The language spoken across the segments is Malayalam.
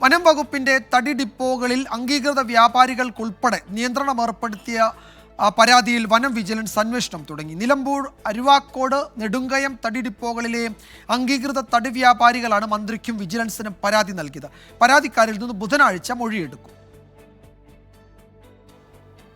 വനം വകുപ്പിന്റെ തടി ഡിപ്പോകളിൽ അംഗീകൃത വ്യാപാരികൾക്കുൾപ്പെടെ നിയന്ത്രണം ഏർപ്പെടുത്തിയ പരാതിയിൽ വനം വിജിലൻസ് അന്വേഷണം തുടങ്ങി. നിലമ്പൂർ, അരുവാക്കോട്, നെടുങ്കയം തടി ഡിപ്പോകളിലെ അംഗീകൃത തടി വ്യാപാരികളാണ് മന്ത്രിക്കും വിജിലൻസിനും പരാതി നൽകിയത്. പരാതിക്കാരിൽ നിന്ന് ബുധനാഴ്ച മൊഴിയെടുക്കും.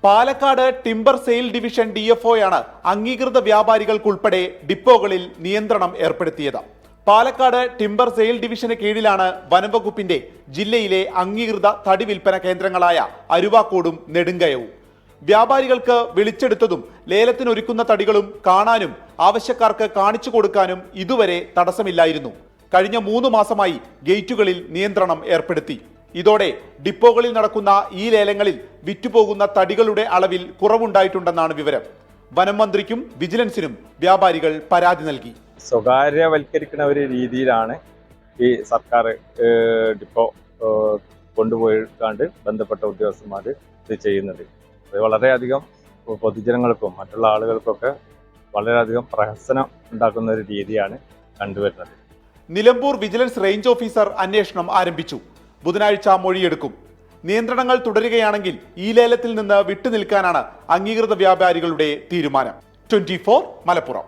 പാലക്കാട് ടിംബർ സെയിൽ ഡിവിഷൻ DFOയാണ് അംഗീകൃത വ്യാപാരികൾക്കുൾപ്പെടെ ഡിപ്പോകളിൽ നിയന്ത്രണം ഏർപ്പെടുത്തിയത്. പാലക്കാട് ടിംബർ സെയിൽ ഡിവിഷന് കീഴിലാണ് വനംവകുപ്പിന്റെ ജില്ലയിലെ അംഗീകൃത തടി വിൽപ്പന കേന്ദ്രങ്ങളായ അരുവാക്കോടും നെടുങ്കയവും. വ്യാപാരികൾക്ക് വിളിച്ചെടുത്തതും ലേലത്തിനൊരുക്കുന്ന തടികളും കാണാനും ആവശ്യക്കാർക്ക് കാണിച്ചു കൊടുക്കാനും ഇതുവരെ തടസ്സമില്ലായിരുന്നു. കഴിഞ്ഞ 3 മാസമായി ഗേറ്റുകളിൽ നിയന്ത്രണം ഏർപ്പെടുത്തി. ഇതോടെ ഡിപ്പോകളിൽ നടക്കുന്ന ഈ ലേലങ്ങളിൽ വിറ്റുപോകുന്ന തടികളുടെ അളവിൽ കുറവുണ്ടായിട്ടുണ്ടെന്നാണ് വിവരം. വനം മന്ത്രിക്കും വിജിലൻസിനും വ്യാപാരികൾ പരാതി നൽകി. സ്വകാര്യവൽക്കരിക്കുന്ന ഒരു രീതിയിലാണ് ഈ സർക്കാർ ഡിപ്പോ കൊണ്ടുപോയിക്കാണ്ട് ബന്ധപ്പെട്ട ഉദ്യോഗസ്ഥന്മാർ ഇത് ചെയ്യുന്നത്. അത് വളരെയധികം പൊതുജനങ്ങൾക്കും മറ്റുള്ള ആളുകൾക്കൊക്കെ വളരെയധികം പ്രഹസനം ഉണ്ടാക്കുന്ന ഒരു രീതിയാണ് കണ്ടുവരുന്നത്. നിലമ്പൂർ വിജിലൻസ് റേഞ്ച് ഓഫീസർ അന്വേഷണം ആരംഭിച്ചു. ബുധനാഴ്ച മൊഴിയെടുക്കും. നിയന്ത്രണങ്ങൾ തുടരുകയാണെങ്കിൽ ഈ ലേലത്തിൽ നിന്ന് വിട്ടുനിൽക്കാനാണ് അംഗീകൃത വ്യാപാരികളുടെ തീരുമാനം. 24 മലപ്പുറം.